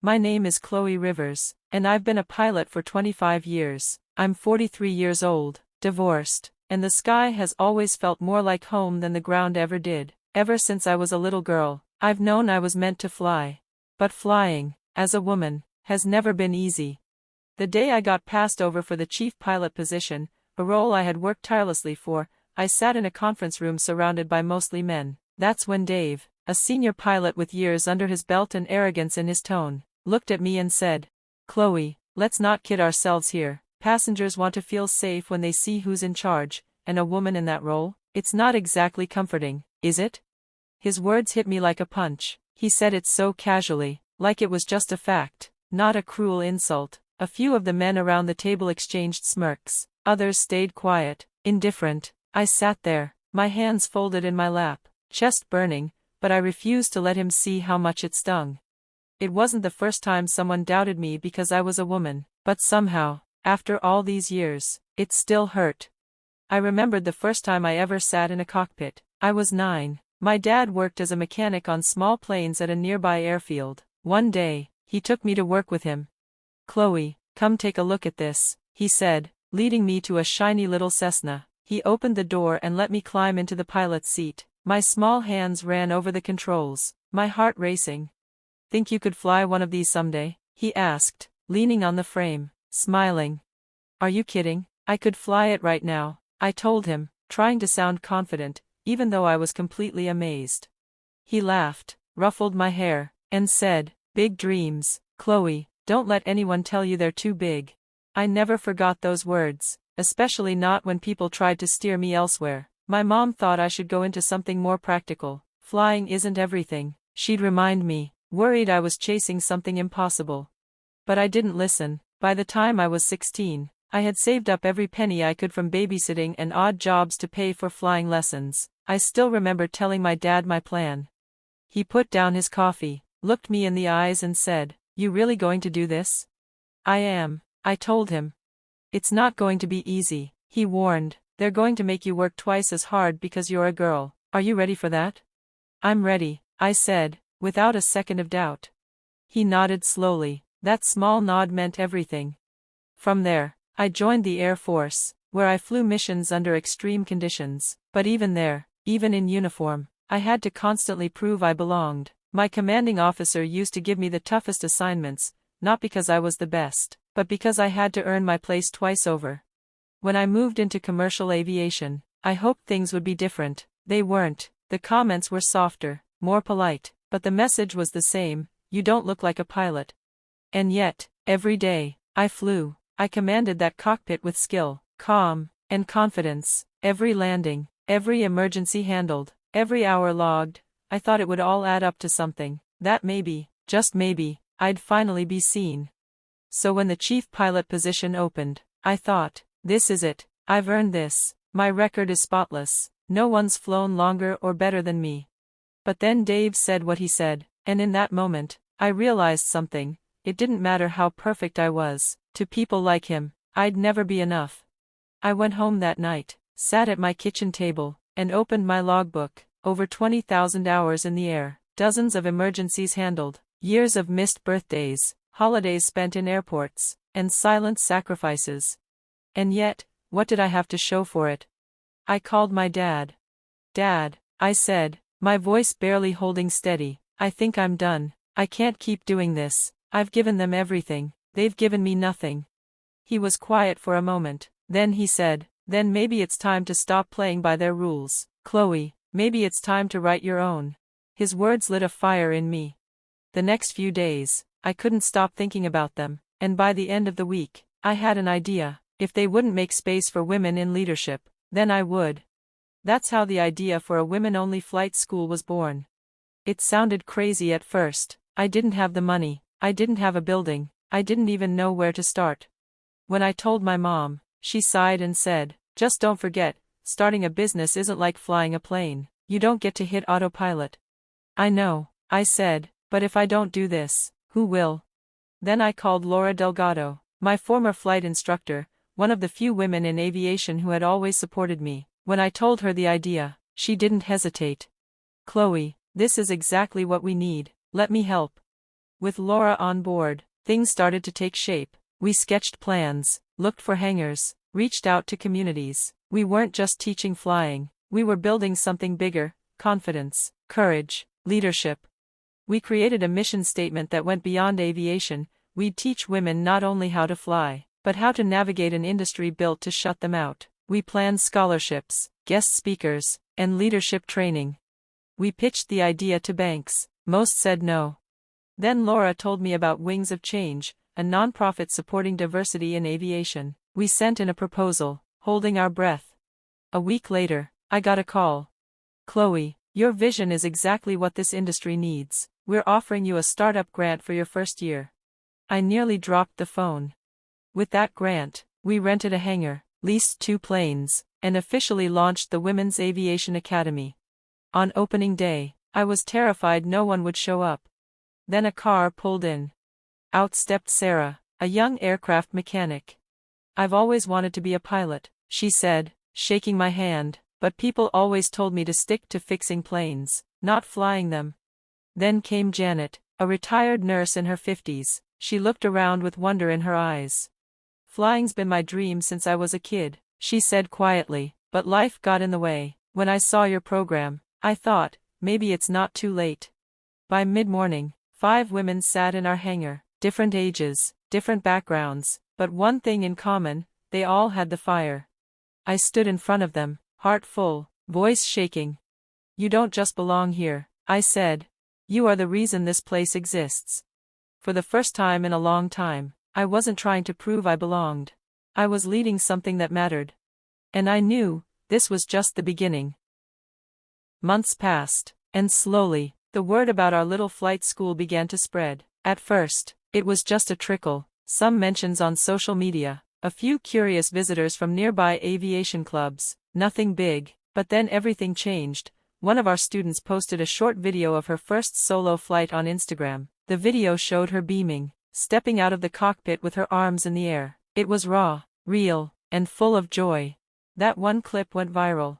My name is Khloe Rivers, and I've been a pilot for 25 years. I'm 43 years old, divorced, and the sky has always felt more like home than the ground ever did. Ever since I was a little girl, I've known I was meant to fly. But flying, as a woman, has never been easy. The day I got passed over for the chief pilot position, a role I had worked tirelessly for, I sat in a conference room surrounded by mostly men. That's when Dave, a senior pilot with years under his belt and arrogance in his tone, looked at me and said, "Khloe, let's not kid ourselves here. Passengers want to feel safe when they see who's in charge, and a woman in that role, it's not exactly comforting, is it?" His words hit me like a punch. He said it so casually, like it was just a fact, not a cruel insult. A few of the men around the table exchanged smirks, others stayed quiet, indifferent. I sat there, my hands folded in my lap, chest burning, but I refused to let him see how much it stung. It wasn't the first time someone doubted me because I was a woman, but somehow, after all these years, it still hurt. I remembered the first time I ever sat in a cockpit. I was 9. My dad worked as a mechanic on small planes at a nearby airfield. One day, he took me to work with him. "Khloe, come take a look at this," he said, leading me to a shiny little Cessna. He opened the door and let me climb into the pilot's seat. My small hands ran over the controls, my heart racing. "Think you could fly one of these someday?" he asked, leaning on the frame, smiling. "Are you kidding? I could fly it right now," I told him, trying to sound confident, even though I was completely amazed. He laughed, ruffled my hair, and said, "Big dreams, Khloe. Don't let anyone tell you they're too big." I never forgot those words, especially not when people tried to steer me elsewhere. My mom thought I should go into something more practical. "Flying isn't everything," she'd remind me, worried I was chasing something impossible. But I didn't listen. By the time I was 16, I had saved up every penny I could from babysitting and odd jobs to pay for flying lessons. I still remember telling my dad my plan. He put down his coffee, looked me in the eyes and said, "You really going to do this?" "I am," I told him. "It's not going to be easy," he warned. "They're going to make you work twice as hard because you're a girl. Are you ready for that?" "I'm ready," I said, without a second of doubt. He nodded slowly. That small nod meant everything. From there, I joined the Air Force, where I flew missions under extreme conditions. But even there, even in uniform, I had to constantly prove I belonged. My commanding officer used to give me the toughest assignments, not because I was the best, but because I had to earn my place twice over. When I moved into commercial aviation, I hoped things would be different. They weren't. The comments were softer, more polite, but the message was the same: you don't look like a pilot. And yet, every day, I flew. I commanded that cockpit with skill, calm, and confidence. Every landing, every emergency handled, every hour logged. I thought it would all add up to something, that maybe, just maybe, I'd finally be seen. So when the chief pilot position opened, I thought, this is it, I've earned this, my record is spotless, no one's flown longer or better than me. But then Dave said what he said, and in that moment, I realized something. It didn't matter how perfect I was, to people like him, I'd never be enough. I went home that night, sat at my kitchen table, and opened my logbook. Over 20,000 hours in the air, dozens of emergencies handled, years of missed birthdays, holidays spent in airports, and silent sacrifices. And yet, what did I have to show for it? I called my dad. "Dad," I said, my voice barely holding steady, "I think I'm done. I can't keep doing this. I've given them everything, they've given me nothing." He was quiet for a moment, then he said, "Then maybe it's time to stop playing by their rules, Khloe. Maybe it's time to write your own." His words lit a fire in me. The next few days, I couldn't stop thinking about them, and by the end of the week, I had an idea. If they wouldn't make space for women in leadership, then I would. That's how the idea for a women-only flight school was born. It sounded crazy at first. I didn't have the money, I didn't have a building, I didn't even know where to start. When I told my mom, she sighed and said, "Just don't forget, starting a business isn't like flying a plane. You don't get to hit autopilot." "I know," I said, "but if I don't do this, who will?" Then I called Laura Delgado, my former flight instructor, one of the few women in aviation who had always supported me. When I told her the idea, she didn't hesitate. "Khloe, this is exactly what we need, let me help." With Laura on board, things started to take shape. We sketched plans, looked for hangars, reached out to communities. We weren't just teaching flying, we were building something bigger: confidence, courage, leadership. We created a mission statement that went beyond aviation. We'd teach women not only how to fly, but how to navigate an industry built to shut them out. We planned scholarships, guest speakers, and leadership training. We pitched the idea to banks. Most said no. Then Laura told me about Wings of Change, a nonprofit supporting diversity in aviation. We sent in a proposal, holding our breath. A week later, I got a call. "Khloe, your vision is exactly what this industry needs. We're offering you a startup grant for your first year." I nearly dropped the phone. With that grant, we rented a hangar, leased 2 planes, and officially launched the Women's Aviation Academy. On opening day, I was terrified no one would show up. Then a car pulled in. Out stepped Sarah, a young aircraft mechanic. "I've always wanted to be a pilot," she said, shaking my hand, "but people always told me to stick to fixing planes, not flying them." Then came Janet, a retired nurse in her 50s. She looked around with wonder in her eyes. "Flying's been my dream since I was a kid," she said quietly, "but life got in the way. When I saw your program, I thought, maybe it's not too late." By mid-morning, 5 women sat in our hangar, different ages, different backgrounds, but one thing in common: they all had the fire. I stood in front of them, heart full, voice shaking. "You don't just belong here," I said. "You are the reason this place exists." For the first time in a long time, I wasn't trying to prove I belonged. I was leading something that mattered. And I knew, this was just the beginning. Months passed, and slowly, the word about our little flight school began to spread. At first, it was just a trickle, some mentions on social media, a few curious visitors from nearby aviation clubs, nothing big. But then everything changed. One of our students posted a short video of her first solo flight on Instagram. The video showed her beaming, stepping out of the cockpit with her arms in the air. It was raw, real, and full of joy. That one clip went viral.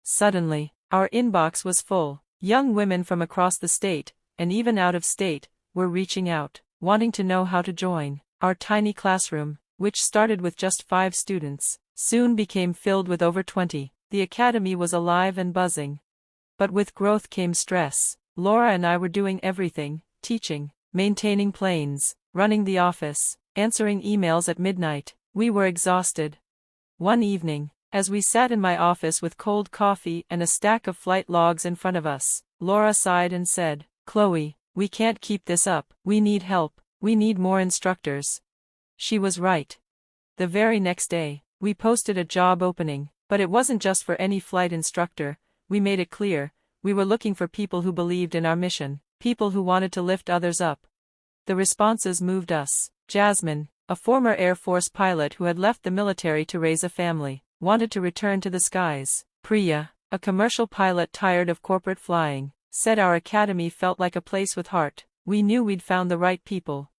Suddenly, our inbox was full. Young women from across the state, and even out of state, were reaching out, wanting to know how to join. Our tiny classroom, which started with just 5 students, soon became filled with over 20. The academy was alive and buzzing. But with growth came stress. Laura and I were doing everything: teaching, maintaining planes, running the office, answering emails at midnight. We were exhausted. One evening, as we sat in my office with cold coffee and a stack of flight logs in front of us, Laura sighed and said, "Khloe, we can't keep this up. We need help. We need more instructors." She was right. The very next day, we posted a job opening, but it wasn't just for any flight instructor. We made it clear, we were looking for people who believed in our mission, people who wanted to lift others up. The responses moved us. Jasmine, a former Air Force pilot who had left the military to raise a family, wanted to return to the skies. Priya, a commercial pilot tired of corporate flying, said our academy felt like a place with heart. We knew we'd found the right people.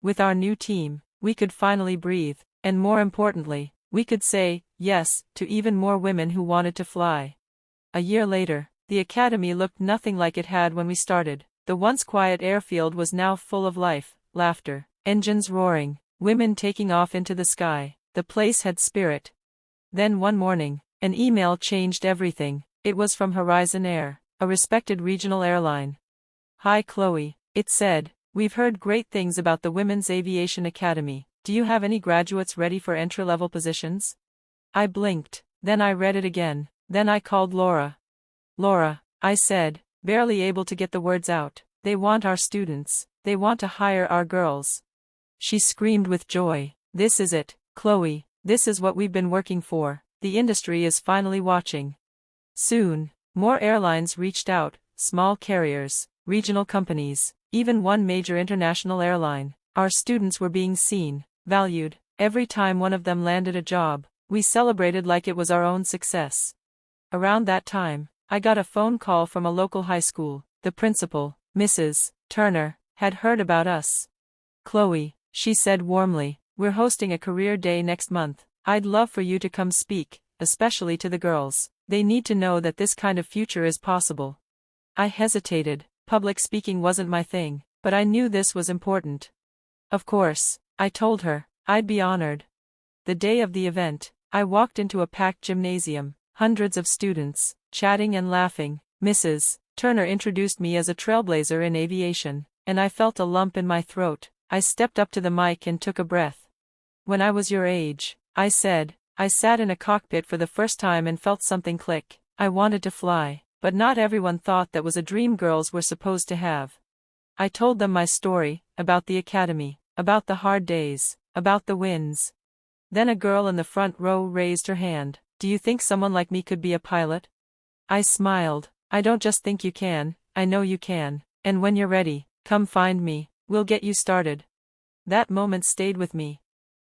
With our new team, we could finally breathe, and more importantly, we could say yes to even more women who wanted to fly. A year later, the academy looked nothing like it had when we started. The once quiet airfield was now full of life, laughter, engines roaring, women taking off into the sky. The place had spirit. Then one morning, an email changed everything. It was from Horizon Air, a respected regional airline. "Hi Khloe," it said, "we've heard great things about the Women's Aviation Academy. Do you have any graduates ready for entry-level positions?" I blinked, then I read it again, then I called Laura. "Laura," I said, barely able to get the words out, "they want our students. They want to hire our girls." She screamed with joy. "This is it, Khloe. This is what we've been working for. The industry is finally watching." Soon, more airlines reached out, small carriers, regional companies, even one major international airline. Our students were being seen, valued. Every time one of them landed a job, we celebrated like it was our own success. Around that time, I got a phone call from a local high school. The principal, Mrs. Turner, had heard about us. "Khloe," she said warmly, "we're hosting a career day next month. I'd love for you to come speak, especially to the girls. They need to know that this kind of future is possible." I hesitated. Public speaking wasn't my thing. But I knew this was important. Of course, I told her, I'd be honored. The day of the event, I walked into a packed gymnasium, hundreds of students, chatting and laughing. Mrs. Turner introduced me as a trailblazer in aviation, and I felt a lump in my throat. I stepped up to the mic and took a breath. When I was your age, I said, I sat in a cockpit for the first time and felt something click. I wanted to fly, but not everyone thought that was a dream girls were supposed to have. I told them my story, about the academy, about the hard days, about the wins. Then a girl in the front row raised her hand. Do you think someone like me could be a pilot? I smiled. I don't just think you can, I know you can, and when you're ready, come find me, we'll get you started. That moment stayed with me.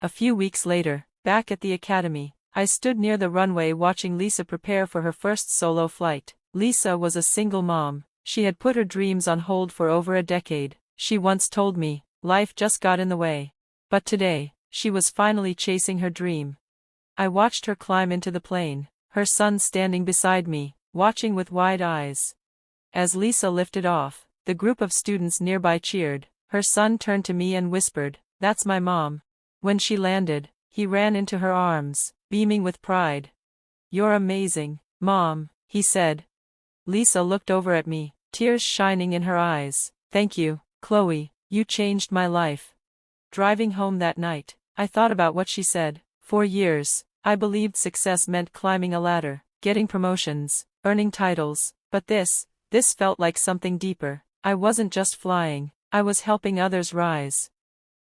A few weeks later, back at the academy, I stood near the runway watching Lisa prepare for her first solo flight. Lisa was a single mom. She had put her dreams on hold for over a decade. She once told me, life just got in the way. But today, she was finally chasing her dream. I watched her climb into the plane, her son standing beside me, watching with wide eyes. As Lisa lifted off, the group of students nearby cheered. Her son turned to me and whispered, "That's my mom." When she landed, he ran into her arms, beaming with pride. "You're amazing, Mom," he said. Lisa looked over at me, tears shining in her eyes. "Thank you, Khloe, you changed my life." Driving home that night, I thought about what she said. For years, I believed success meant climbing a ladder, getting promotions, earning titles, but this felt like something deeper. I wasn't just flying, I was helping others rise.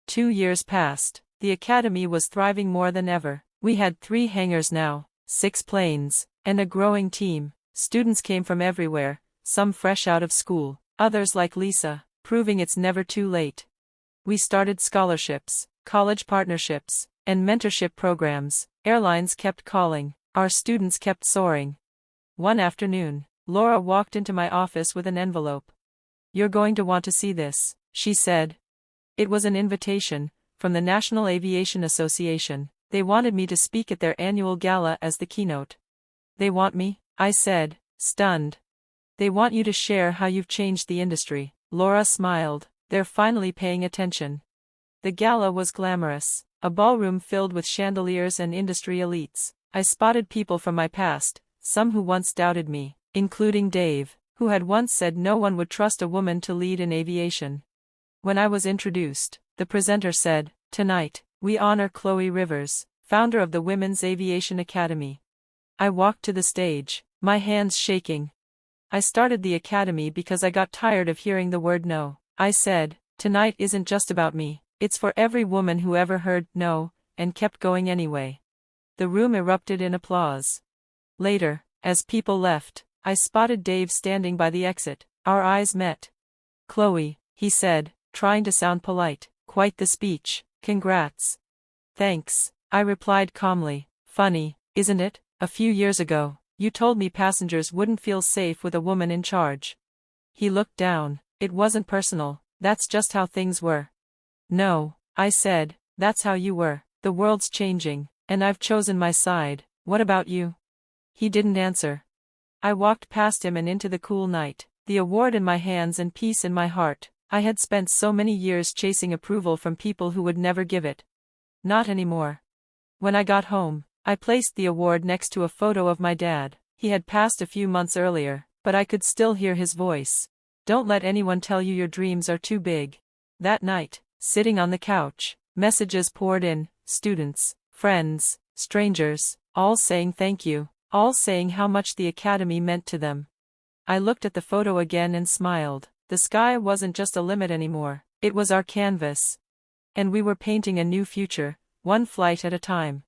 2 years passed, the academy was thriving more than ever. We had 3 hangars now, 6 planes, and a growing team. Students came from everywhere, some fresh out of school, others like Lisa, proving it's never too late. We started scholarships, college partnerships, and mentorship programs. Airlines kept calling, our students kept soaring. One afternoon, Laura walked into my office with an envelope. "You're going to want to see this," she said. It was an invitation from the National Aviation Association. They wanted me to speak at their annual gala as the keynote. "They want me?" I said, stunned. "They want you to share how you've changed the industry." Laura smiled. "They're finally paying attention." The gala was glamorous, a ballroom filled with chandeliers and industry elites. I spotted people from my past, some who once doubted me, including Dave, who had once said no one would trust a woman to lead in aviation. When I was introduced, the presenter said, "Tonight, we honor Khloe Rivers, founder of the Women's Aviation Academy." I walked to the stage, my hands shaking. "I started the academy because I got tired of hearing the word no." I said, "Tonight isn't just about me, it's for every woman who ever heard no, and kept going anyway." The room erupted in applause. Later, as people left, I spotted Dave standing by the exit. Our eyes met. "Khloe," he said, trying to sound polite, "quite the speech, congrats." "Thanks," I replied calmly. "Funny, isn't it? A few years ago, you told me passengers wouldn't feel safe with a woman in charge." He looked down. "It wasn't personal, that's just how things were." "No," I said, "that's how you were. The world's changing, and I've chosen my side. What about you?" He didn't answer. I walked past him and into the cool night, the award in my hands and peace in my heart. I had spent so many years chasing approval from people who would never give it. Not anymore. When I got home, I placed the award next to a photo of my dad. He had passed a few months earlier, but I could still hear his voice. "Don't let anyone tell you your dreams are too big." That night, sitting on the couch, messages poured in, students, friends, strangers, all saying thank you, all saying how much the academy meant to them. I looked at the photo again and smiled. The sky wasn't just a limit anymore, it was our canvas. And we were painting a new future, one flight at a time.